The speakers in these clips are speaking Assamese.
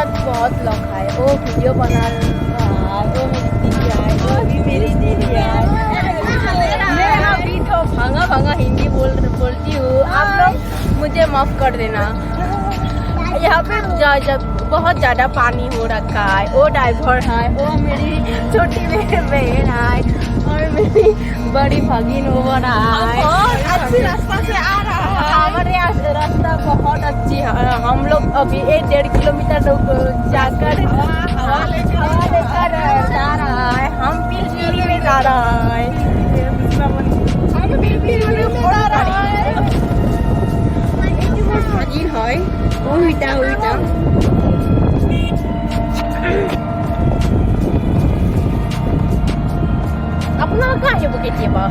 साथ बहुत लोग आए, वो वीडियो बना रहा है, वो मेरी दीदी आए, वो भी मेरी दीदी आए। मैं अभी तो भांगा भांगा हिंदी बोलती हूँ, आप लोग मुझे माफ कर देना। यहाँ पे बहुत ज़्यादा पानी हो रखा है, वो ड्राइवर है, वो मेरी छोटी बहन है और मेरी बड़ी भगिन वो बना है। अच्छी रास्ता से आ रहा है, हमारे रास्ता बहुत अच्छी है। हम लोग अभी 1-1.5 किलोमीटर जाकर हवा लेकर जा रहा है। हम पीलपीली में जा रहा है, हम पीलपीली में जा रहा है। भगिन है उल्टा उल्टा আপোনালোক আহিব কেতিয়াবা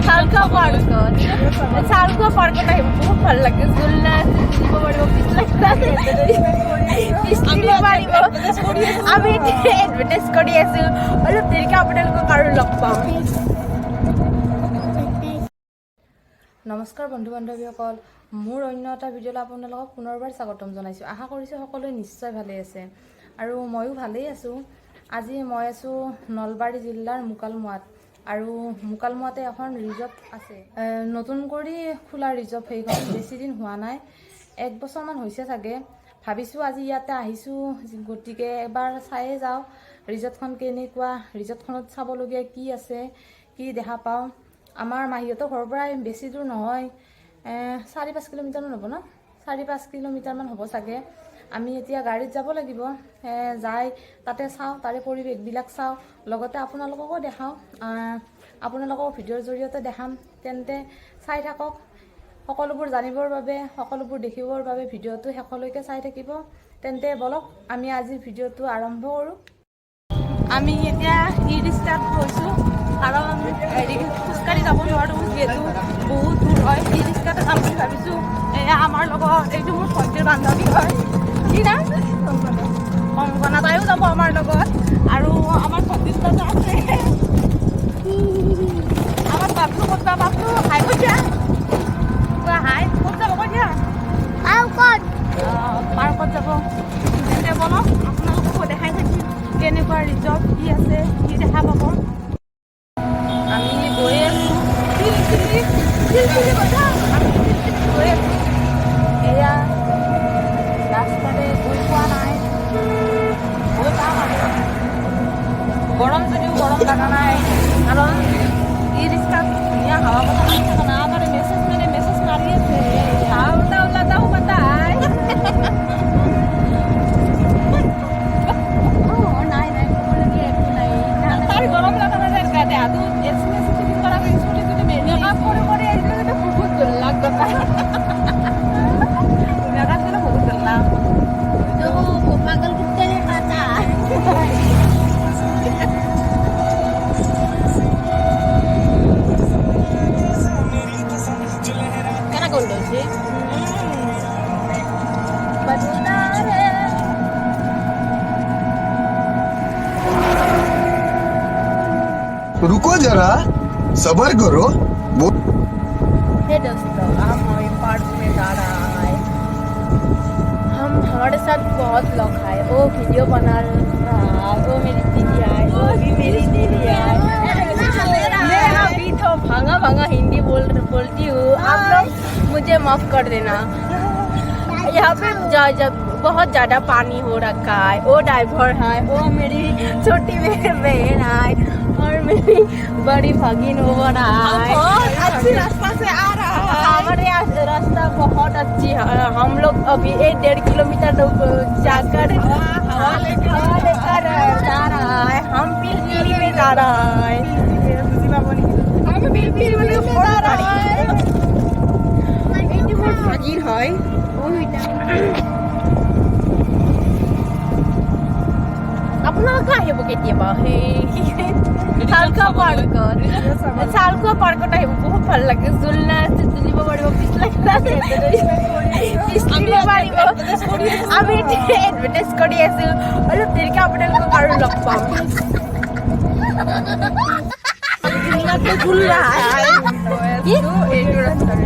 চালখোৱা পাৰ্কত আহিব, বহুত ভাল লাগে। জুলনা দিব পাৰিব, পাৰিব। আমি এডভাৰটাইজ কৰি আছো, অলপ দেৰিকৈ আপোনালোকক আৰু লগ পাম। নমস্কাৰ বন্ধু বান্ধৱীসকল, মোৰ অন্য এটা ভিডিঅ'লৈ আপোনালোকক পুনৰবাৰ স্বাগতম জনাইছোঁ। আশা কৰিছোঁ সকলোৱে নিশ্চয় ভালে আছে আৰু ময়ো ভালেই আছোঁ। আজি মই আছোঁ নলবাৰী জিলাৰ মুকালমুৱাত, আৰু মুকালমুৱাতে এখন ৰিজৰ্ট আছে, নতুন কৰি খোলা ৰিজৰ্ট। সেইখন বেছি দিন হোৱা নাই, 1 বছৰমান হৈছে চাগে। ভাবিছোঁ আজি ইয়াতে আহিছোঁ, গতিকে এবাৰ চায়ে যাওঁ ৰিজৰ্টখন কেনেকুৱা, ৰিজৰ্টখনত চাবলগীয়া কি আছে, কি দেখা পাওঁ। আমাৰ মাহীহঁতৰ ঘৰৰ পৰা বেছি দূৰ নহয়, 4-5 কিলোমিটাৰমান হ'ব ন, 4-5 কিলোমিটাৰমান হ'ব চাগে। আমি এতিয়া গাড়ীত যাব লাগিব, যাই তাতে চাওঁ, তাৰে পৰিৱেশবিলাক চাওঁ, লগতে আপোনালোককো দেখাওঁ, আপোনালোকক ভিডিঅ'ৰ জৰিয়তে দেখাম। তেন্তে চাই থাকক, সকলোবোৰ জানিবৰ বাবে, সকলোবোৰ দেখিবৰ বাবে ভিডিঅ'টো শেষলৈকে চাই থাকিব। তেন্তে বলক আমি আজিৰ ভিডিঅ'টো আৰম্ভ কৰোঁ। আমি এতিয়া ই ৰিক্সাত গৈছোঁ, কাৰণ খোজকাঢ়ি যাব নোৱাৰোঁ, যিহেতু বহুত দূৰ হয়। ই ৰিক্সাতে যাম বুলি ভাবিছোঁ। এয়া আমাৰ লগত, এইটো মোৰ ভণ্টিৰ বান্ধৱী হয়, কি নাম কংকনা, তাইও যাব আমাৰ লগত। আৰু আমাৰ ভণ্টি দুটা আছে, আমাৰ বাবলু ক'ত বা, বাবলু হাই কৈ দিয়া, হাই ক'ত যাব কৈ দিয়া, পাৰ্কত যাব। তেন্তে বলক আপোনালোককো দেখাই থাকিম কেনেকুৱা ৰিজৰ্ট, কি আছে, কি দেখা পাব। আমি গৈ আছোঁ, গৈ আছোঁ, এয়া ৰাস্তাতে গৈ পোৱা নাই, গৈ পাম আৰু। গৰম যদিও গৰম লগা নাই, কাৰণ ই ৰিক্সাত ধুনীয়া হাৱা বতাহ লাগি থাকে না। আমাৰ মেছেজ মাৰি আছে, হাৱা বতাহ ওলাতাও বতাহ নাই নাই, ক'বলগীয়া একো নাই। তাৰ গৰম লগা নাই, দেহাটো এচি ফিটিং কৰা মেকআপ কৰি কৰি আহিলে কিন্তু বহুত ভাল লাগব। মেকআপ দিলে বহুত ভাল লাগ পাগল কুত্তে কাটা কেনা গোল হয়েছে रुको जरा सबर करो। हे दोस्तों, हम पार्क में जा रहा है। हमारे साथ बहुत लोग आए, वो वीडियो बना रहा है, वो मेरी दीदी आए, वो भी मेरी दीदी आए। मैं अभी तो भांगा भांगा हिंदी बोलती हूँ, आप लोग मुझे माफ कर देना। यहाँ पे बहुत ज़्यादा पानी हो रखा है, वो ड्राइवर है, वो मेरी छोटी बहन है और मेरी बड़ी भगिन वो बना है। अच्छी रास्ता से आ रहा है, हमारे रास्ता बहुत अच्छी है। हम लोग अभी 1-1.5 किलोमीटर जाकर हवा लेकर जा रहा है। हम पीलपीली में जा रहा है, हम पीलपीली में जा रहा है। भगिन है আপোনালোক আহিব কেতিয়াবা চালখোৱা পাৰ্কত আহিব, বহুত ভাল লাগে। জুলনা দিব পাৰিব, পাৰিব। আমি এডভাৰটাইজ কৰি আছো, অলপ দেৰিকৈ আপোনালোকক আৰু লগ পাম। এইটো ৰাস্তাৰে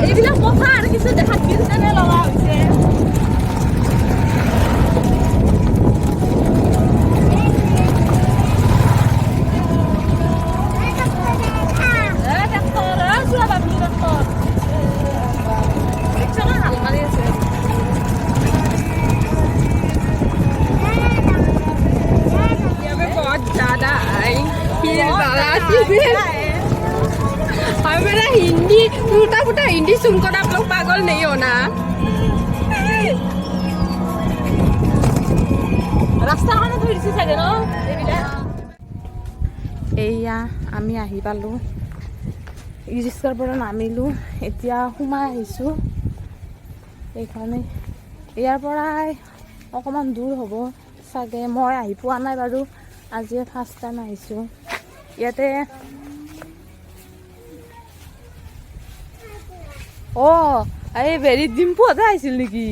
এইবিলাক কথা আৰু কিছু দেখাত কেনে লগা হৈছে मेरा हिंदी टूटा फूटा हिंदी सुनकर आप लोग पागल नहीं होना ৰাস্তা কাৰণে ধৰিছে চাগে ন এইয়া আমি আহি পালোঁ ই ৰিক্সাৰ পৰা নামিলোঁ এতিয়া সোমাই আহিছোঁ এইখানে ইয়াৰ পৰাই অকণমান দূৰ হ'ব চাগে মই আহি পোৱা নাই বাৰু আজি ফাৰ্ষ্ট টাইম আহিছোঁ ইয়াতে এই বেৰিত ডিম্পুহঁতে আহিছিল নেকি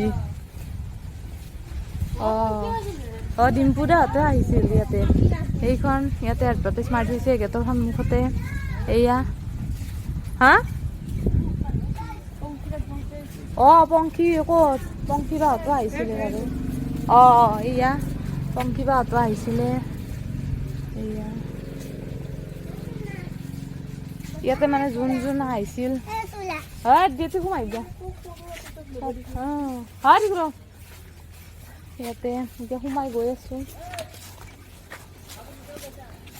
ডিম্পুদাহঁতে আহিছিল ইয়াতে এইখন ইয়াতে এডভাৰটাইজ মাৰি থৈছে গেটৰ সন্মুখতে এয়া হা পংখী ক'ত পংখী বাহঁতো আহিছিলে বাৰু এয়া পংখী বাহঁতো আহিছিলে এয়া ইয়াতে মানে যোন যোন আহিছিল গেটে সোমাই দিয়া ইয়াতে এতিয়া সোমাই গৈ আছোঁ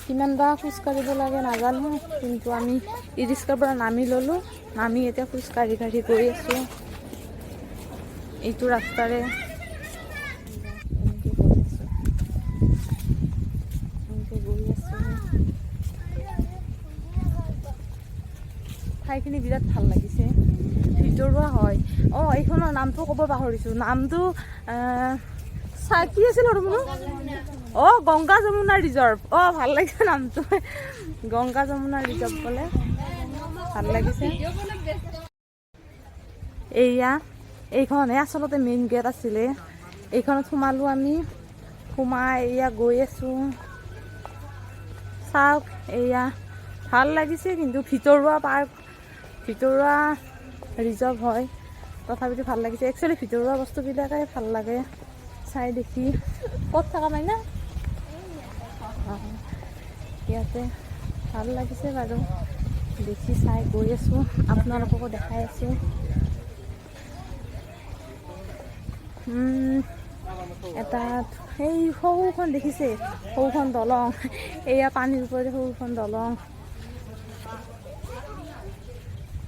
কিমান বা খোজকাঢ়িব লাগে নাজানো কিন্তু আমি ই ৰিক্সাৰ পৰা নামি ল'লোঁ নামি এতিয়া খোজকাঢ়ি গৈ আছোঁ এইটো ৰাস্তাৰে ঠাইখিনি বিৰাট ভাল লাগিছে ভিতৰুৱা হয় এইখনৰ নামটো ক'ব পাহৰিছোঁ নামটো কি আছিল আৰু বোলো গংগা যমুনা ৰিজৰ্ভ ভাল লাগিছে নামটো গংগা যমুনা ৰিজৰ্ভ বোলে ভাল লাগিছে এয়া এইখনহে আচলতে মেইন গেট আছিলে এইখনত সোমালোঁ আমি সোমাই এয়া গৈ আছোঁ চাওক এয়া ভাল লাগিছে কিন্তু ভিতৰুৱা পাৰ্ক ভিতৰুৱা ৰিজৰ্ভ হয় তথাপিতো ভাল লাগিছে একচুৱেলি ভিতৰুৱা বস্তুবিলাকে ভাল লাগে চাই দেখি ক'ত থকা নাই না ইয়াতে ভাল লাগিছে বাৰু দেখি চাই গৈ আছোঁ আপোনালোককো দেখাই আছোঁ এটা সেই সৰুখন দেখিছে সৰুখন দলং এয়া পানীৰ ওপৰতে সৰুখন দলং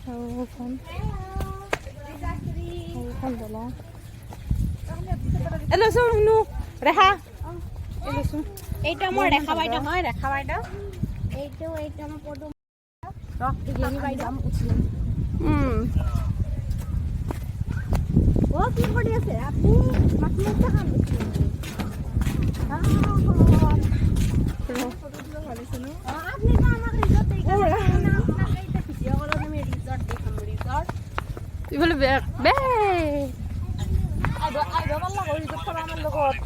সৰুখন দলং এলৈছোঁ শুনো ৰেখা এলৈছোঁ এইটা মই ৰেখা বাইদেউ হয় ৰেখা বাইদেউ এইটো মই পদুম বাইদেউ কি কৰি আছে আপুনি মাছমৰীয়া কাম আপনি তো আমাক ৰিজৰ্ট ভিডিঅ' কলত আমি ৰিজৰ্ট দেখাম ৰিজৰ্ট ইফালে বেগ আমাৰ লগত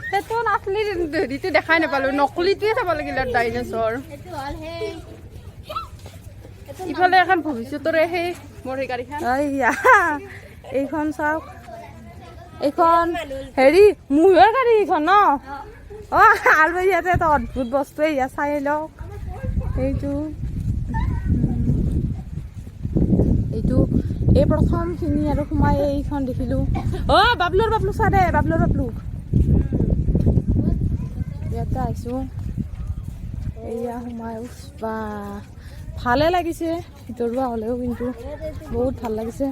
সেইটো নাচলি হেৰিটো দেখাই নাপালোঁ নকলিটোৱে চাব লাগিল ডাইনছৰ ইফালে এখন ভৱিষ্যতৰে সেই মোৰ সেই গাড়ীখন এইখন চাওক এইখন হেৰি মূহৰ গাড়ী এইখন ন আৰু ইয়াতে এটা অদ্ভুত বস্তুৱে ইয়াত চাই লওক এইটো এই প্ৰথমখিনি আৰু সোমাই এইখন দেখিলোঁ বাবলু চা দে বাবলু ইয়াতে আহিছোঁ এয়া সোমাই বা ভালে লাগিছে ভিতৰুৱা হ'লেও কিন্তু বহুত ভাল লাগিছে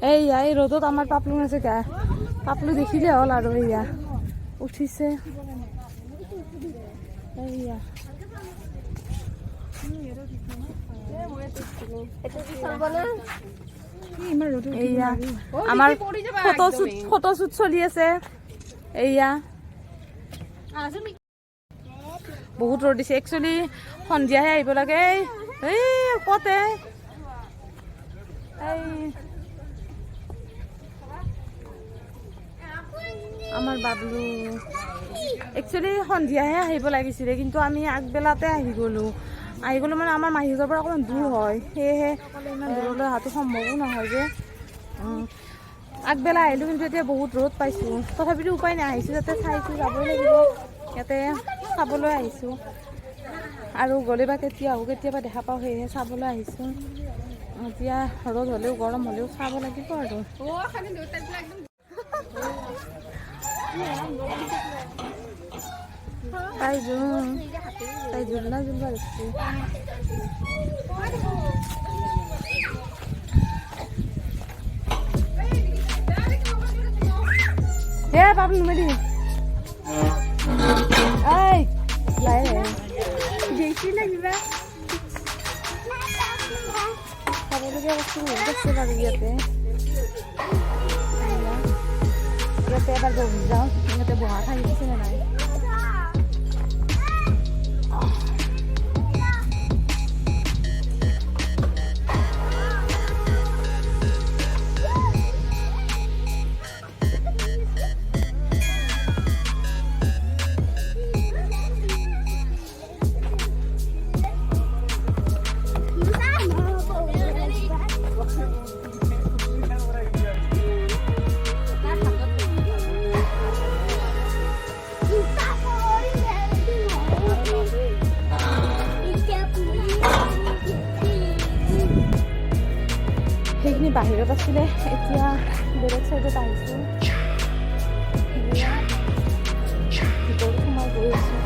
এইয়া এই ৰ'দত আমাৰ পাপলু আছে গা পাপলু দেখিলে হ'ল আৰু এয়া উঠিছে এইয়া এইয়া আমাৰ ফটোশ্বুট চলি আছে এইয়া বহুত ৰ'দ দিছে একচুৱেলি সন্ধিয়াহে আহিব লাগে এই কতে এই আমাৰ বাবলু একচুৱেলি সন্ধিয়াহে আহিব লাগিছিলে কিন্তু আমি আগবেলাতে আহি গ'লো মানে আমাৰ মাহীঘৰৰ পৰা অকণমান দূৰ হয় সেয়েহে ইমান দূৰলৈ অহাটো সম্ভৱো নহয় যে আগবেলা আহিলোঁ কিন্তু এতিয়া বহুত ৰ'দ পাইছোঁ তথাপিতো উপায় নাই আহিছোঁ যাতে চাইছোঁ যাবই লাগিব ইয়াতে চাবলৈ আহিছোঁ আৰু গ'লে বা কেতিয়া আহোঁ কেতিয়াবা দেখা পাওঁ সেয়েহে চাবলৈ আহিছোঁ এতিয়া ৰ'দ হ'লেও গৰম হ'লেও চাব লাগিব আৰু তাই জোলনা জোলবা দিছে হে বাবু নুমেদি এই লাই গৈছিলে কিবা খাবলগীয়া বস্তু বহুত আছে বাৰু ইয়াতে এবাৰ বহি যাওঁ ইয়াতে বহা ঠাই দিছে নে নাই সেইখিনি বাহিৰত আছিলে এতিয়া বেলেগ চাইডত আহিছোঁ ভিতৰত সোমাই গৈ আছোঁ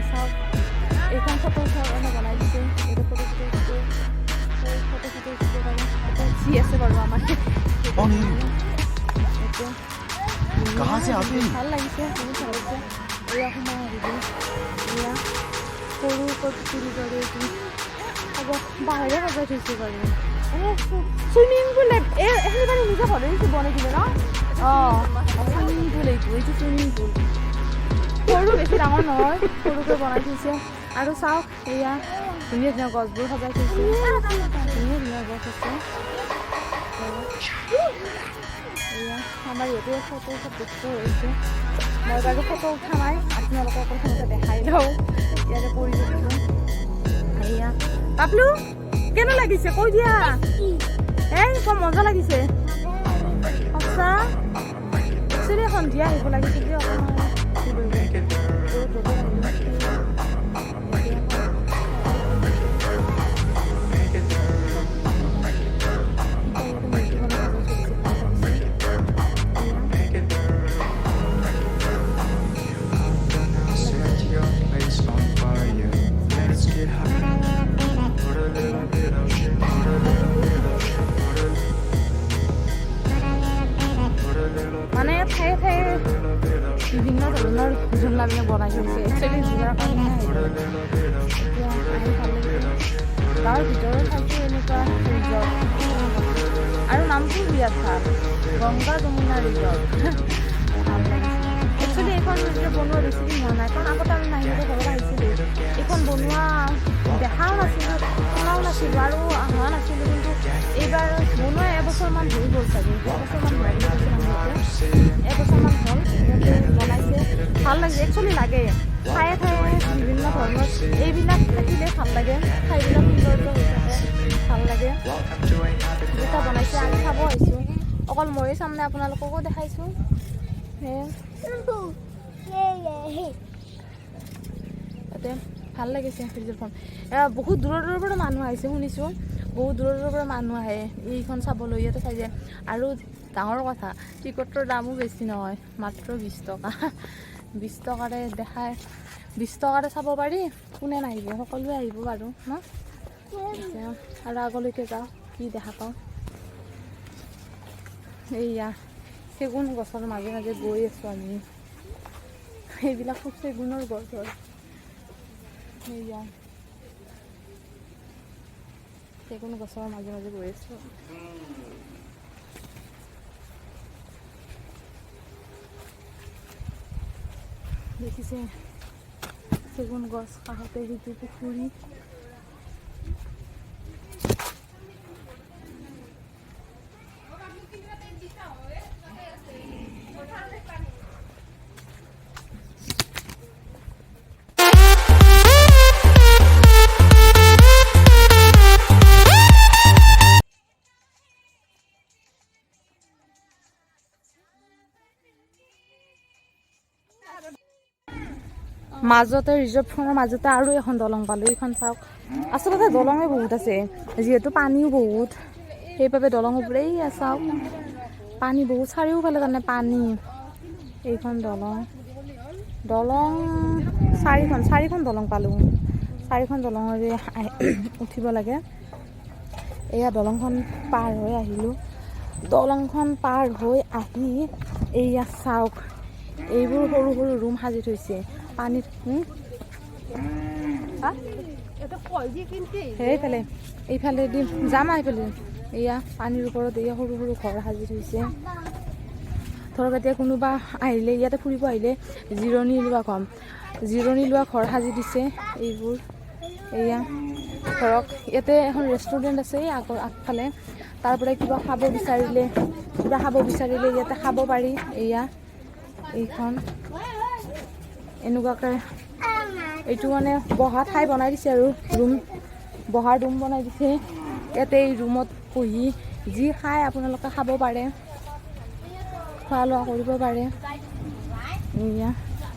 চাওক এইখন ফটো এনে বনাই দিছে এইটো ফটো উঠি আছে বাৰু আমাৰ ভাল লাগিছে বহুত ভাল লাগিছে এয়া সোমাই আহিব এয়া সৰু তুলি কৰে এইটো হ'ব বাহিৰে সজাই থৈছোঁ বাৰু চুইমিং পুল সেইবাৰে নিজে ঘৰে বনাই দিলে ন অঁ চুইমিং পুল এইটো চুইমিং পুল সৰু বেছি ডাঙৰ নহয় সৰুকৈ বনাই থৈছে আৰু চাওক এয়া ধুনীয়া ধুনীয়া গছবোৰ সজাই থৈছে ধুনীয়া ধুনীয়া গছ আছে এয়া আমাৰ ইয়াতে ফটো চব দেখি হৈছে মই বাৰু ফটো উঠা নাই আপোনালোকক প্ৰথমতে দেখাই লওঁ ইয়াতে পৰি গৈছোঁ এয়া বাবলু কেনে লাগিছে কৈ দিয়া এই বৰ মজা লাগিছে সঁচা একচুৱেলি সন্ধিয়া আহিব লাগিছিল যে মানে ঠায়ে ঠায়ে বিভিন্ন ধৰণৰ জোলনাবিলাক বনাই থৈছে একচুৱেলি জোলাৰ কাৰণে গাঁৱৰ ভিতৰত ঠাইতো এনেকুৱা ৰিজৰ্ট আৰু নামটো বিৰাট ভাল গংগা যমুনা ৰিজৰ্ট একচুৱেলি এইখন বনোৱা বেছি দিন হোৱা নাই কাৰণ আগতে আমি মাহীহঁতৰ ঘৰত আহিছিলোঁ এইখন বনোৱা দেখাও নাছিলোঁ শুনাও নাছিলোঁ আৰু হোৱা নাছিলোঁ কিন্তু এইবাৰ বনোৱা এবছৰমান হৈ গ'ল চাগে এবছৰমান হ'ল বনাইছে ভাল লাগিছে একচুৱেলি লাগে ঠায়ে ঠায়ে বিভিন্ন ধৰণৰ এইবিলাক থাকিলে ভাল লাগে ঠাইবিলাক সৌন্দৰ্য হৈ থাকে ভাল লাগে দুটা বনাইছে আমি চাব আহিছোঁ অকল ময়ে চাম নে আপোনালোককো দেখাইছোঁ তাতে ভাল লাগিছে ৰিজৰ্টখন বহুত দূৰৰ দূৰৰ পৰা মানুহ আহিছে শুনিছোঁ বহুত দূৰৰ দূৰৰ পৰা মানুহ আহে এইখন চাবলৈ ইয়াতে চাই যায় আৰু ডাঙৰ কথা টিকটৰ দামো বেছি নহয় মাত্ৰ 20 টকা 20 টকাৰে দেখায় 20 টকাৰে চাব পাৰি কোনে নাহিব সকলোৱে আহিব বাৰু ন আৰু আগলৈকে যাওঁ কি দেখা পাওঁ এইয়া চেগুন গছৰ মাজে মাজে গৈ আছোঁ আমি এইবিলাক খুব চেগুনৰ গছ হয়। এইয়া চেগুন গছৰ মাজে মাজে গৈ আছোঁ। দেখিছে চেগুন গছ কাষতে সিটো পুখুৰী। মাজতে ৰিজৰ্ভখনৰ মাজতে আৰু এখন দলং পালোঁ। এইখন চাওক, আচলতে দলঙে বহুত আছে, যিহেতু পানীও বহুত, সেইবাবে দলং ওপৰে চাওক পানী বহুত, চাৰিওফালে তাৰমানে পানী। এইখন দলং চাৰিখন দলং পালোঁ। 4খন দলঙৰে উঠিব লাগে। এয়া দলংখন পাৰ হৈ আহিলোঁ। দলংখন পাৰ হৈ আহি এইয়া চাওক, এইবোৰ সৰু সৰু ৰুম সাজি থৈছে পানীত। সেইফালে এইফালে দি যাম এইফালে। এয়া পানীৰ ওপৰত এয়া সৰু সৰু ঘৰ সাজি থৈছে। ধৰক এতিয়া কোনোবা আহিলে, ইয়াতে ফুৰিব আহিলে জিৰণি লোৱা ঘৰ সাজি দিছে এইবোৰ। এয়া ধৰক ইয়াতে এখন ৰেষ্টুৰেণ্ট আছে আগফালে, তাৰ পৰা কিবা খাব বিচাৰিলে ইয়াতে খাব পাৰি। এয়া এইখন এনেকুৱাকৈ এইটো মানে বহা ঠাই বনাই দিছে আৰু বহাৰ ৰুম বনাই দিছে। ইয়াতে এই ৰুমত বহি যি খায় আপোনালোকে খাব পাৰে, খোৱা লোৱা কৰিব পাৰে। এয়া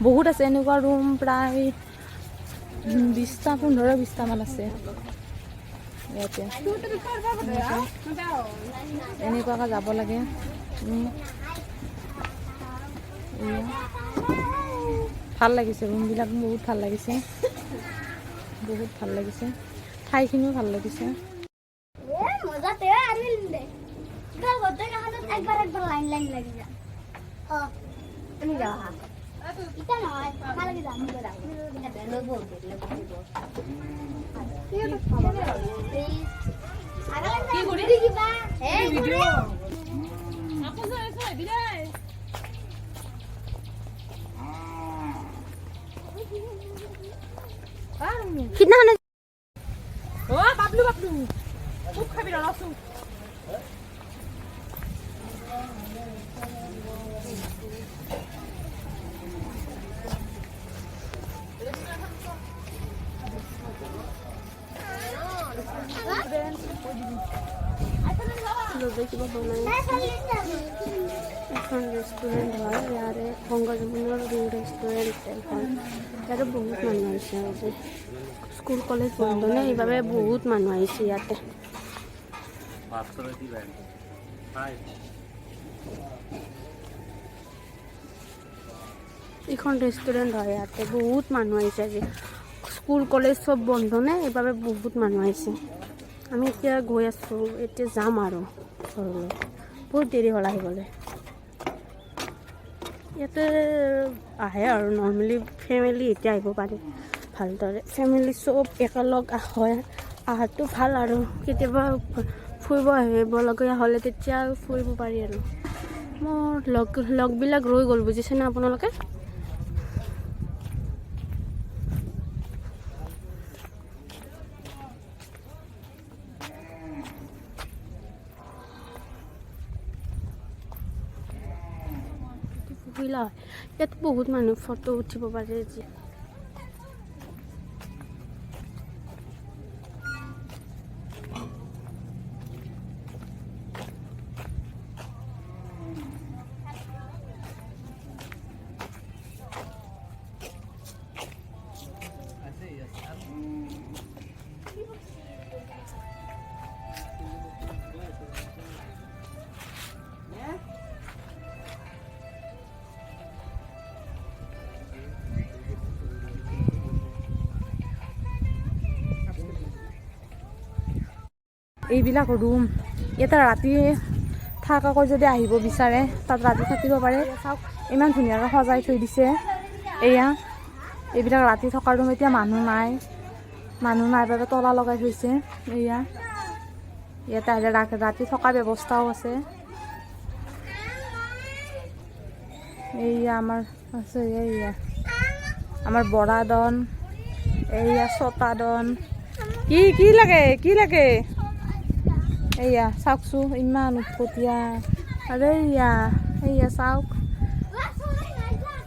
বহুত আছে এনেকুৱা ৰুম, প্ৰায় 15-20টা মান আছে ইয়াতে। এনেকুৱাকৈ যাব লাগে। ভাল লাগিছে ৰুমবিলাক, বহুত ভাল লাগিছে, ঠাইখিনিও ভাল লাগিছে। খুব খাবি ৰলাচোন। এখন ৰেষ্টুৰেণ্ট হয়, ইয়াৰে সংগজীৱনৰ ৰেষ্টুৰেণ্ট হয়। ইয়াতে বহুত মানুহ আহিছে আজি, স্কুল কলেজ বন্ধ নে, সেইবাবে বহুত মানুহ আহিছে ইয়াতে। এইখন ৰেষ্টুৰেণ্ট হয়, ইয়াতে বহুত মানুহ আহিছে আজি, স্কুল কলেজ চব বন্ধ নে, সেইবাবে বহুত মানুহ আহিছে। আমি এতিয়া গৈ আছোঁ, এতিয়া যাম আৰু ঘৰলৈ, বহুত দেৰি হ'ল আহিবলৈ। ইয়াতে আহে আৰু নৰ্মেলি ফেমিলি এতিয়া আহিব পাৰি ভালদৰে, ফেমিলি চব একেলগ হয়, আহাটো ভাল। আৰু কেতিয়াবা ফুৰিব আহিবলগীয়া হ'লে তেতিয়া ফুৰিব পাৰি আৰু। মোৰ লগবিলাক ৰৈ গ'ল, বুজিছেনে আপোনালোকে? ইয়াত বহুত মানুহ ফটো উঠিব পাৰে যি। এইবিলাক ৰুম, ইয়াতে ৰাতি থাকাকৈ যদি আহিব বিচাৰে তাত ৰাতি থাকিব পাৰে। চাওক ইমান ধুনীয়াকৈ সজাই থৈ দিছে। এয়া এইবিলাক ৰাতি থকাৰ ৰুম, এতিয়া মানুহ নাই বাবে তলা লগাই থৈছে। এয়া ইয়াতে আহিলে ৰাতি থকাৰ ব্যৱস্থাও আছে। এইয়া আমাৰ আছে, এইয়া আমাৰ বৰাদন, এইয়া ছটাদন। কি লাগে এইয়া চাওকচো, ইমান উৎপতীয়া। আৰু এইয়া চাওক,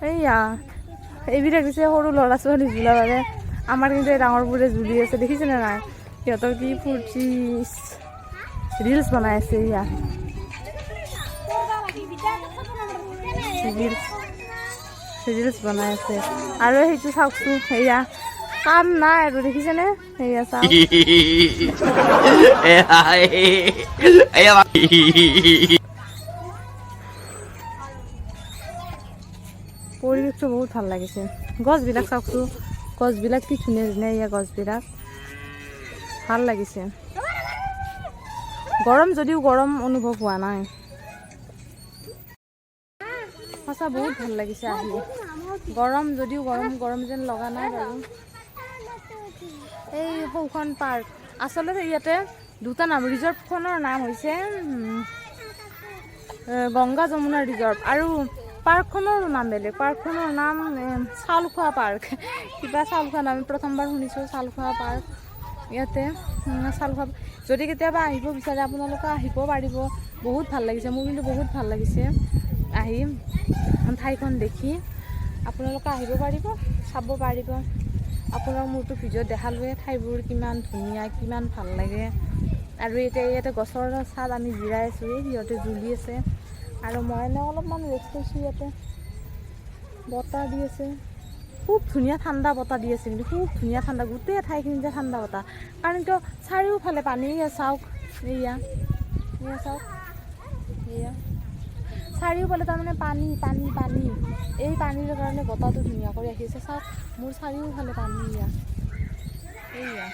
এইয়া এইবিলাক দিছে সৰু ল'ৰা ছোৱালী ঝুলা বাবে। আমাৰ কিন্তু এই ডাঙৰবোৰে ঝুলি আছে, দেখিছেনে নাই? সিহঁতৰ কি ফূৰ্তি, ৰিলচ বনাই আছে। এইয়া ৰিলচ বনাই আছে। আৰু সেইটো চাওকচোন, সেয়া কাম নাই আৰু, দেখিছেনে? সেয়া চাওক, পৰিৱেশটো বহুত ভাল লাগিছে। গছবিলাক চাওকচোন, গছবিলাক কি ধুনীয়া ধুনীয়া। এয়া গছবিলাক ভাল লাগিছে। গৰম যদিও গৰম অনুভৱ হোৱা নাই। সঁচা বহুত ভাল লাগিছে আহি। গৰম যদিও গৰম যেন লগা নাই বাৰু। এই সৌখন পাৰ্ক, আচলতে ইয়াতে দুটা নাম। ৰিজৰ্টখনৰ নাম হৈছে গংগা যমুনা ৰিজৰ্ট, আৰু পাৰ্কখনৰ নাম বেলেগ। পাৰ্কখনৰ নাম চাউলখোৱা পাৰ্ক, কিবা চাউলখোৱা নাম প্ৰথমবাৰ শুনিছোঁ, চাউলখোৱা পাৰ্ক। ইয়াতে চাউলখোৱা, যদি কেতিয়াবা আহিব বিচাৰে আপোনালোকে আহিব পাৰিব। বহুত ভাল লাগিছে, মোৰ কিন্তু বহুত ভাল লাগিছে আহি, ঠাইখন দেখি। আপোনালোকে আহিব পাৰিব, চাব পাৰিব। আপোনাক মোৰতো ভিডিঅ'ত দেখালোৱে ঠাইবোৰ কিমান ধুনীয়া, কিমান ভাল লাগে। আৰু এতিয়া ইয়াতে গছৰ ছাল আমি জিৰাই আছোঁ, সিহঁতে জুলি আছে। আৰু মই এনে অলপমান ৰেষ্ট লৈছোঁ। ইয়াতে বতাহ দি আছে, খুব ধুনীয়া ঠাণ্ডা বতাহ দি আছে, কিন্তু খুব ধুনীয়া ঠাণ্ডা, গোটেই ঠাইখিনিতে ঠাণ্ডা বতাহ। কাৰণ কিয়, চাৰিওফালে পানী। চাওক, এয়া চাওক, এয়া চাৰিওফালে তাৰমানে পানী। এই পানীৰ কাৰণে বতাহটো ধুনীয়া কৰি ৰাখিছে। চাওক, মোৰ চাৰিওফালে পানী। এয়া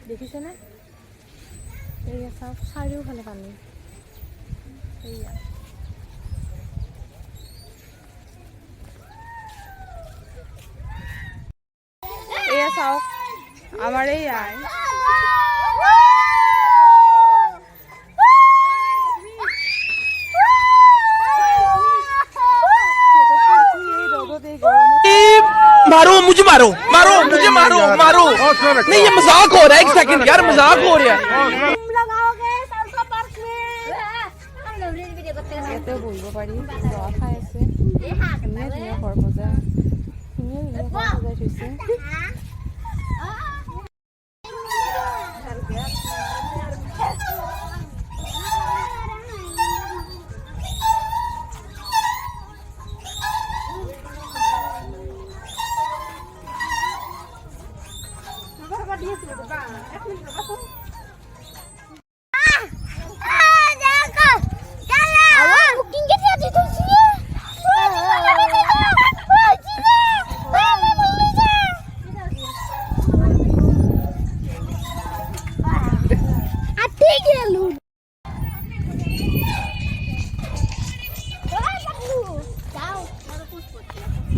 দেখিছেনে? এয়া চাওক, চাৰিওফালে পানী। এয়া চাওক, আমাৰ এইয়া मारो मुझे, मारो नहीं, ये मजाक हो रहा है। एक सेकंड यार, मजाक हो रहा है। ইয়াতেও বহিব পাৰি, লোৱা ঠাই আছে। ধুনীয়া ধুনীয়া ঘৰ বজাৰ, ধুনীয়া ঘৰ সজাই থৈছে।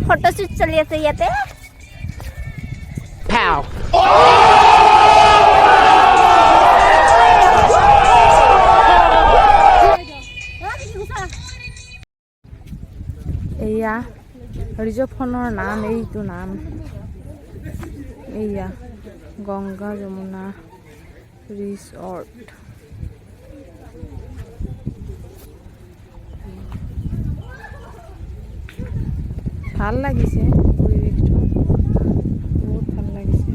ফটোশুট চলি আছে ইয়াতে। এয়া ৰিজৰ্টখনৰ নাম, এইটো নাম। এয়া গংগা যমুনা ৰিজৰ্ট। ভাল লাগিছে পৰিৱেশটো, বহুত ভাল লাগিছে।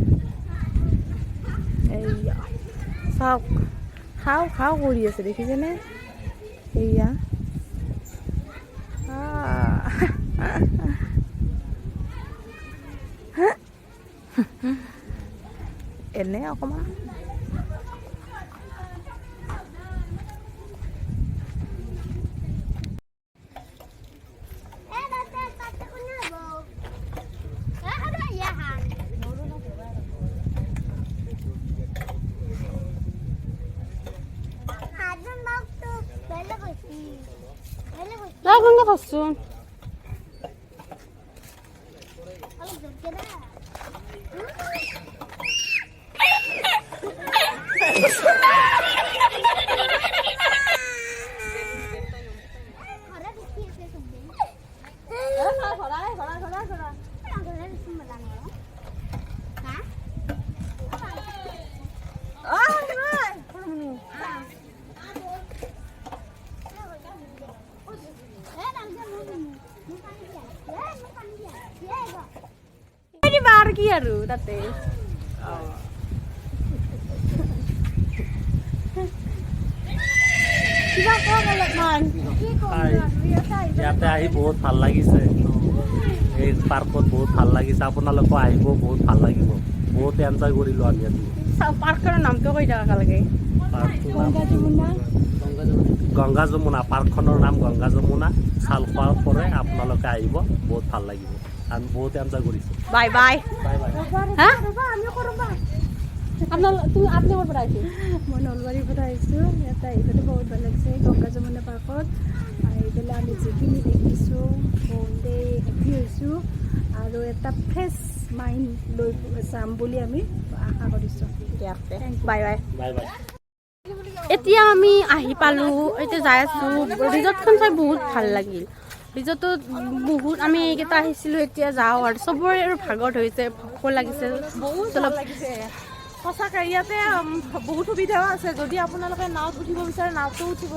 এইয়া চাওক, খাওঁ কৰি আছে, দেখিছেনে? এইয়া এনে অকণমান কোনকে পাচ্ছু বাৰ কি আৰু তাতে কিবা কম অলপমান ইয়াতে আহি বহুত ভাল লাগিছে এই পাৰ্কত বহুত ভাল লাগিছে আপোনালোকো আহিব বহুত ভাল লাগিব বহুত এনজয় কৰিলোঁ আমি আজি পাৰ্কৰ নামটো কৈ থকা লাগে গংগা যমুনা পাৰ্কখনৰ নাম গংগা যমুনা চালখোৱাৰ পৰে আপোনালোকে আহিব বহুত ভাল লাগিব আমি বহুত এনজয় কৰিছোঁ বাই বাই বাই বাই হা আপুনি ক'ৰ পৰা আহিছে মই নলবাৰীৰ পৰা আহিছোঁ ইয়াতে আহি পেলাই বহুত ভাল লাগিছে গংগা যমুনা পাৰ্কত আহি পেলাই আমি যিখিনি দেখিছোঁ বহুতে হেপী হৈছোঁ আৰু এটা ফ্ৰেছ মাইণ্ড লৈ যাম বুলি আমি আশা কৰিছোঁ বাই বাই বাই বাই এতিয়া আমি আহি পালোঁ এতিয়া যাই আছোঁ ৰিজৰ্টখন চাই বহুত ভাল লাগিল ৰিজৰ্টত বহুত আমি এইকেইটা আহিছিলোঁ এতিয়া যাওঁ আৰু চবৰে আৰু ভাগৰ ধৰিছে ভোক লাগিছে বহুত ভাল লাগিছে সঁচাকৈ ইয়াতে বহুত সুবিধাও আছে যদি আপোনালোকে নাৱত উঠিব বিচাৰে নাৱতো উঠিব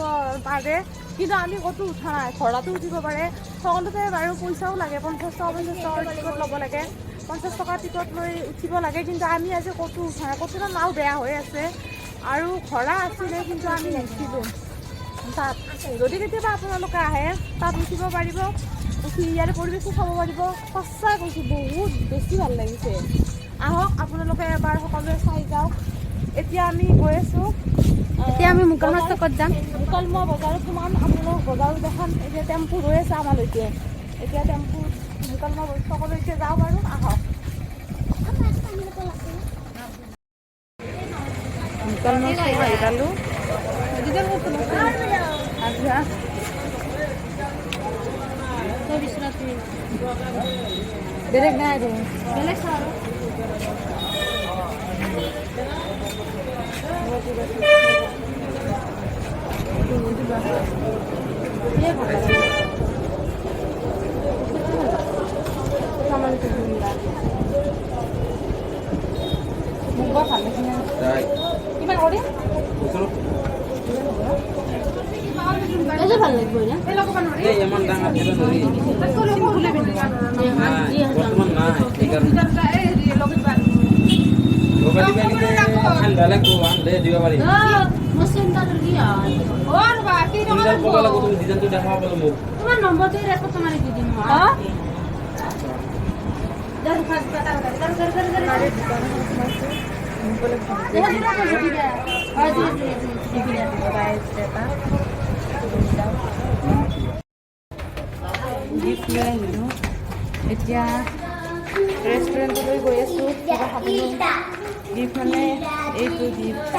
পাৰে কিন্তু আমি ক'তো উঠা নাই ঘোঁৰাতো উঠিব পাৰে সকলোতে বাৰু পইচাও লাগে 50 টকা টিকট ল'ব লাগে 50 টকা টিকট লৈ উঠিব লাগে কিন্তু আমি আজি ক'তো উঠা নাই ক'তো নাও বেয়া হৈ আছে আৰু ঘোঁৰা আছিলে কিন্তু আমি নুঠিলোঁ তাত যদি কেতিয়াবা আপোনালোকে আহে তাত উঠিব পাৰিব উঠি ইয়াৰে পৰিৱেশটো চাব পাৰিব সঁচা কৈছোঁ বহুত বেছি ভাল লাগিছে আহক আপোনালোকে এবাৰ সকলোৱে চাই যাওক এতিয়া আমি গৈ আছোঁ এতিয়া আমি মুকালমুৱা চকত যাম মুকালমুৱা বজাৰত সোমাম আপোনালোক বজাৰত দেখাম এতিয়া টেম্পু ৰৈ আছে আমালৈকে এতিয়া টেম্পু মুকালমুৱা চকলৈকে যাওঁ বাৰু আহক মুকালমুৱা চক আহি পালোঁ বেলেগ নাই আৰু বেলেগ কিমান কৰিম ভাল লাগিব তোমাৰ নম্বৰটো ৰেকৰ্ড মাৰি দি দিম গিফ্ট লৈ আহিলোঁ এতিয়া ৰেষ্টুৰেণ্টলৈ গৈ আছোঁ কিবা খাবলৈ গিফ্ট মানে এইটো গিফ্ট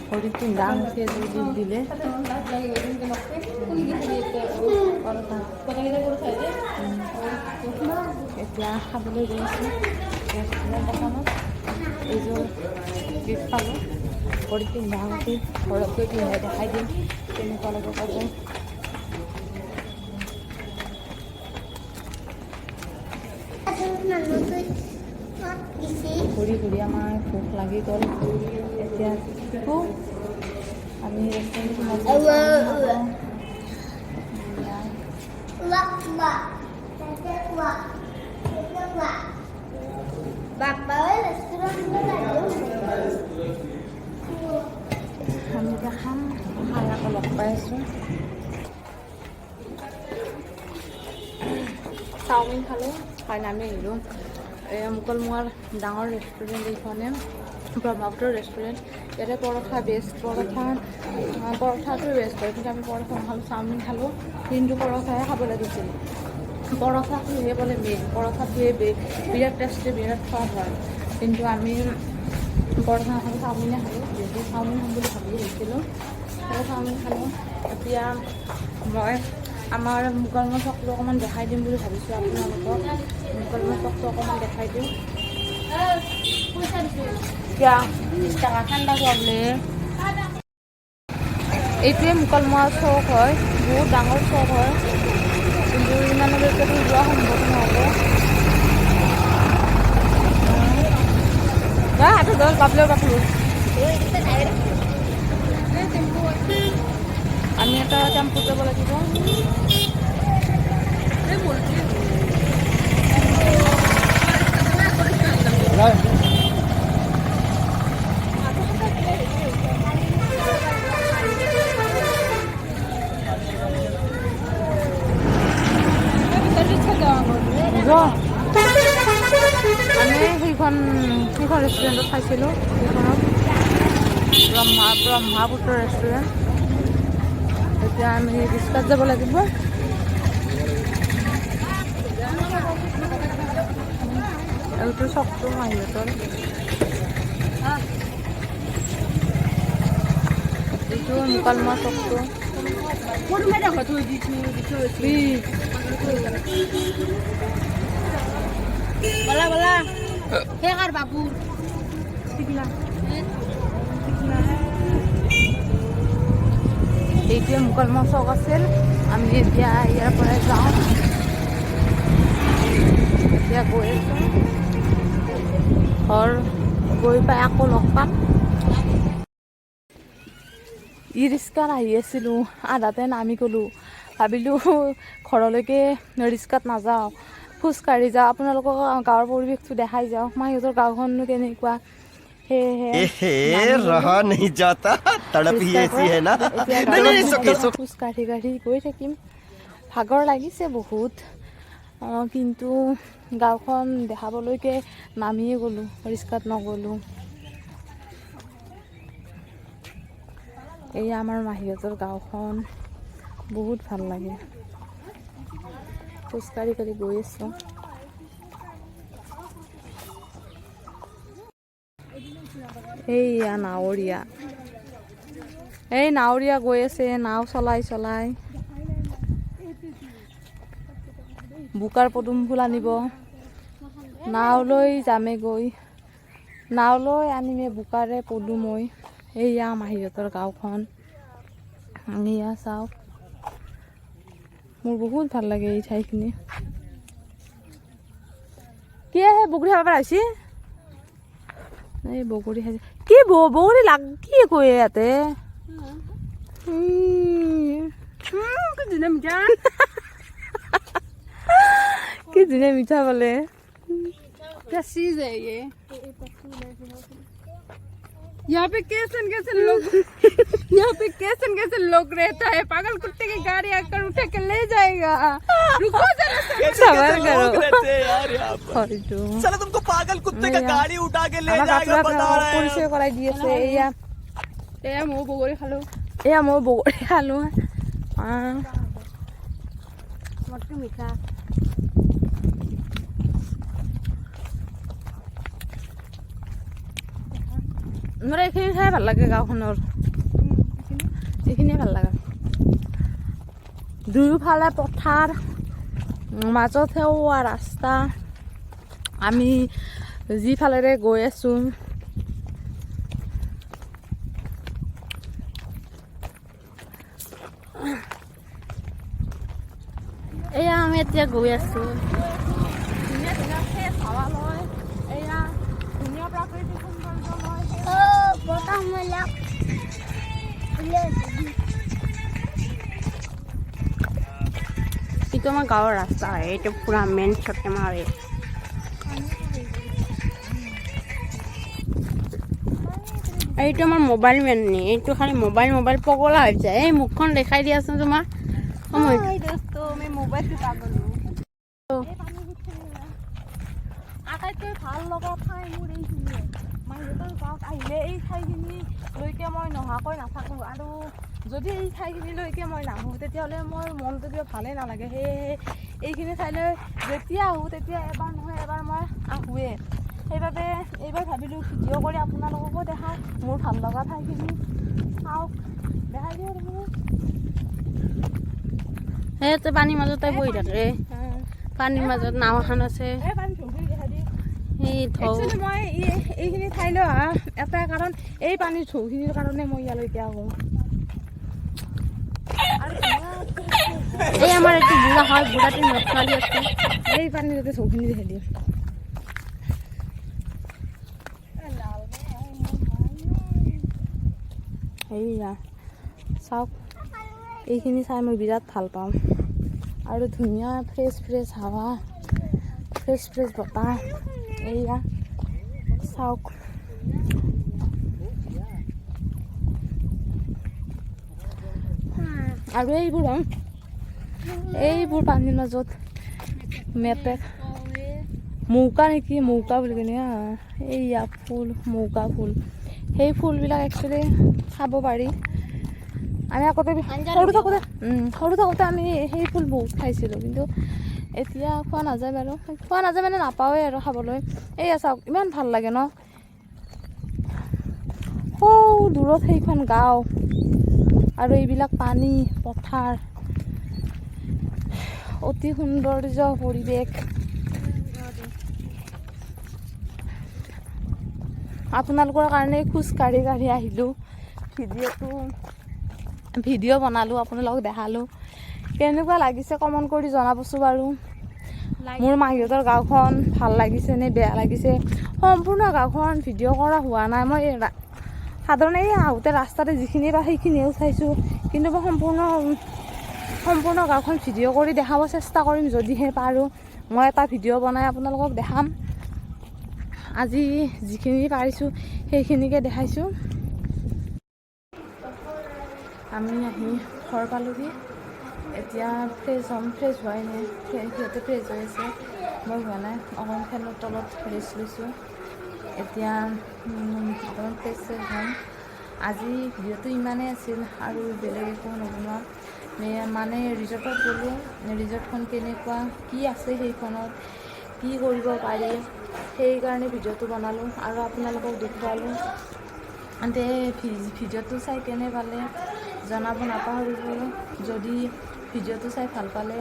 ভৰিত পিন্ধা আঙুঠি এযোৰ গিফ্ট দিলে এতিয়া খাবলৈ গৈ আছোঁ ৰেষ্টুৰেণ্ট এখনত এইযোৰ গিফ্ট পালোঁ ভৰিত পিন্ধা আঙুঠি ঘৰত গৈ পিন্ধাই দেখাই দিম কেনেকুৱা লাগে ক'ব ঘূৰি ঘূৰি আমাৰ ভোক লাগি গ'ল এতিয়া আমি আমি এতিয়া খাম খাই আকৌ লগ পাই আছোঁ চাওমিন খালোঁ খাই নামি আহিলোঁ মুকলমুৱাৰ ডাঙৰ ৰেষ্টুৰেণ্ট এইখনে ব্ৰহ্মপুত্ৰ ৰেষ্টুৰেণ্ট ইয়াতে পৰঠা বেষ্ট পৰঠাটো বেষ্ট হয় কিন্তু আমি পৰঠা নাখালোঁ চাওমিন খালোঁ কিন্তু পৰঠাহে খাব লাগিছিল পৰঠাটোহে বোলে মেইন পৰঠাটোৱে বিৰাট টেষ্টি বিৰাট সোৱাদ হয় কিন্তু আমি পৰঠা নাখালোঁ চাওমিনে খালোঁ যিহেতু চাওমিন খাম বুলি ভাবি আহিছিলোঁ চাওমিন খালোঁ এতিয়া মই আমাৰ মুকালমুৱা চকটো অকণমান দেখাই দিম বুলি ভাবিছোঁ আপোনালোকক। মুকালমুৱা চকটো অকণমান দেখাই দিম। এতিয়া 20 টকা ঠাণ্ডা খোৱাবলৈ। এইটোৱে মুকালমুৱা চক হয়, বহুত ডাঙৰ চক হয়, কিন্তু ইমানলৈকেতো যোৱা সম্ভৱ নহ'ব। হাতত ধৰ বাপলেও বাপলো। আমি এটা টেম্পু যাব লাগিব। আমি সেইখন ৰেষ্টুৰেণ্টত খাইছিলোঁ, সেইখনত ব্ৰহ্মাপুত্ৰ ৰেষ্টুৰেণ্ট। এতিয়া আমি ৰিক্সাত যাব লাগিব। এইটো চকটো মাহীহঁতৰ। এইটো মুকালমুৱা চকটো। বলা বলা সেই কাৰ বাবু এইটোৱে মুকালমুৱা চক আছিল। আমি এতিয়া ইয়াৰ পৰা যাওঁ। এতিয়া গৈ আছোঁ ঘৰ, গৈ পাই আকৌ লগ পাম। ই ৰিক্সাত আহি আছিলোঁ, আধাতে নামি গ'লোঁ। ভাবিলোঁ ঘৰলৈকে ৰিক্সাত নাযাওঁ, খোজকাঢ়ি যাওঁ, আপোনালোকক গাঁৱৰ পৰিৱেশটো দেখাই যাওঁ, মাহীহঁতৰ গাঁওখননো কেনেকুৱা। रहा नहीं जाता तड़प ही ऐसी है ना খোজকাঢ়ি গৈ থাকিম। ভাগৰ লাগিছে বহুত, কিন্তু গাঁওখন দেখাবলৈকে নামিয়ে গ'লোঁ, ৰিক্সাত নগ'লোঁ। এই আমাৰ মাহীহঁতৰ গাঁওখন বহুত ভাল লাগে। খোজকাঢ়ি গৈ আছোঁ। এইয়া নাৱৰীয়া, এই নাৱৰীয়া গৈ আছে, নাও চলাই বোকাৰ পদুম ফুল আনিব। নাওলৈ যামে গৈ, নাওলৈ আনিমে বোকাৰে পদুমৈ। এইয়া মাহীহঁতৰ গাঁওখন, এয়া চাওক। মোৰ বহুত ভাল লাগে এই ঠাইখিনি। কি আহে বগৰী খাব পৰা হৈছে? এই বগৰী খাইছে কি? বগৰী লাগ কি কয় ইয়াতে? কি ধুনীয়া মিঠা বোলে। चीज है ये। यहाँ पे कैसे लोग यहाँ पे कैसे लोग रहता है। पागल कुत्ते की गाड़ी आकर उठा के ले जाएगा। रुको जरा सबर करो यार यहाँ पर चलो तुमको पागल कुत्ते का गाड़ी उठा के ले जाएगा बता रहा है। পৰিচয় কৰাই দি আছে। এয়া মই বগৰী খালো। এয়া মই বগৰী খালোঁ। মটটো মিঠা। মোৰ এইখিনি ঠাই ভাল লাগে গাঁওখনৰ, এইখিনিয়ে ভাল লাগে। দুয়োফালে পথাৰ, মাজত সেউৱা ৰাস্তা। আমি যিফালেৰে গৈ আছোঁ এয়া আমি এতিয়া গৈ আছোঁ। ধুনীয়া ধুনীয়া ফ্ৰেছ হাৱা লয়, এয়া ধুনীয়া প্ৰাকৃতিক সৌন্দৰ্য লয়। বতাহ মেলা এইটো আমাৰ গাঁৱৰ ৰাস্তা হয়, এইটো পুৰা মেইন চতে মাৰে। এইটো আমাৰ মোবাইল মেন নি, এইটো খালি মোবাইল পগলা হৈ যায়। এই মুখখন দেখাই দিয়াচোন তোমাৰ। আটাইতকৈ ভাল লগা ঠাই মোৰ এইখিনিয়ে। মাহীহঁতৰ গাঁৱত আহিলে এই ঠাইখিনিলৈকে মই নহাকৈ নাথাকোঁ, আৰু যদি এই ঠাইখিনিলৈকে মই নাহোঁ তেতিয়াহ'লে মোৰ মনটো কিবা ভালেই নালাগে। সেয়েহে এইখিনি ঠাইলৈ যেতিয়া আহোঁ তেতিয়া এবাৰ নহয় এবাৰ মই আহোঁৱেই। সেইবাবে এইবাৰ ভাবিলোঁ ভিডিঅ' কৰি আপোনালোককো দেখাওঁ মোৰ ভাল লগা ঠাইখিনি। চাওক, দেখাই দিওঁ সিহঁতে পানীৰ মাজতে বহি থাকে পানীৰ মাজত নাও এখন আছে এই ঢৌ মই এইখিনি ঠাইলৈ অহা এটাই কাৰণ এই পানীৰ ঢৌখিনিৰ কাৰণে মই ইয়ালৈকে আহোঁ এই আমাৰ এইটো বুঢ়া হয় বুঢ়াটো ছোৱালী আছে এই পানীৰ যাতে ঢৌখিনি দেখি দিওঁ এইয়া চাওক এইখিনি চাই মই বিৰাট ভাল পাওঁ আৰু ধুনীয়া ফ্ৰেছ ফ্ৰেছ হাৱা ফ্ৰেছ ফ্ৰেছ বতাহ এইয়া চাওক আৰু এইবোৰ পানীৰ মাজত মেপেক মৌকা নেকি মৌকা বুলি কিনে এইয়া ফুল মৌকা ফুল সেই ফুলবিলাক একচুৱেলি খাব পাৰি আমি আগতে সৰু থাকোঁতে আমি সেই ফুল বহুত খাইছিলোঁ কিন্তু এতিয়া খোৱা নাযায় বাৰু খোৱা নাযায় মানে নাপাওঁৱেই আৰু খাবলৈ এইয়া চাওক ইমান ভাল লাগে ন সৌ দূৰত সেইখন গাঁও আৰু এইবিলাক পানী পথাৰ অতি সৌন্দৰ্য পৰিৱেশ আপোনালোকৰ কাৰণে খোজকাঢ়ি আহিলোঁ ভিডিঅ' বনালোঁ আপোনালোকক দেখালোঁ কেনেকুৱা লাগিছে কমেণ্ট কৰি জনাবচোন বাৰু মোৰ মাহীহঁতৰ গাঁওখন ভাল লাগিছে নে বেয়া লাগিছে সম্পূৰ্ণ গাঁওখন ভিডিঅ' কৰা হোৱা নাই মই সাধাৰণতে এই আহোঁতে ৰাস্তাতে যিখিনি বা সেইখিনিও চাইছোঁ কিন্তু মই সম্পূৰ্ণ গাঁওখন ভিডিঅ' কৰি দেখাব চেষ্টা কৰিম যদিহে পাৰোঁ মই এটা ভিডিঅ' বনাই আপোনালোকক দেখাম আজি যিখিনি পাৰিছোঁ সেইখিনিকে দেখাইছোঁ আমি আহি ঘৰ পালোহি এতিয়া ফ্ৰেছ হোৱাই নাই সিহঁতে ফ্ৰেছ হৈ আছে মই হোৱা নাই অকণমান ফেনৰ তলত ৰেষ্ট লৈছোঁ এতিয়া অকণমান ফ্ৰেছ হ'ম আজি ভিডিঅ'টো ইমানেই আছিল আৰু বেলেগ একো নবনোৱা মানে ৰিজৰ্টত গ'লোঁ ৰিজৰ্টখন কেনেকুৱা কি আছে সেইখনত কি কৰিব পাৰি সেইকাৰণে ভিডিঅ'টো বনালোঁ আৰু আপোনালোকক দেখুৱালোঁ ভিডিঅ'টো চাই কেনে পালে জনাব নাপাহৰিব যদি ভিডিঅ'টো চাই ভাল পালে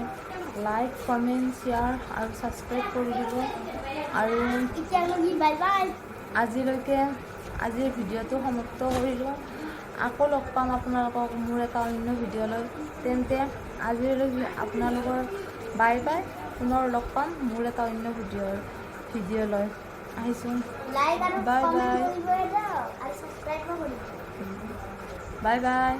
লাইক কমেণ্ট শ্বেয়াৰ আৰু ছাবস্ক্ৰাইব কৰি দিব আৰু আজিৰ ভিডিঅ'টো সমাপ্ত কৰিলোঁ আকৌ লগ পাম আপোনালোকক মোৰ এটা অন্য ভিডিঅ'লৈ তেন্তে আজিলৈ আপোনালোকৰ বাই বাই পুনৰ লগ পাম মোৰ এটা অন্য ভিডিঅ'লৈ আহিছোঁ বাই বাই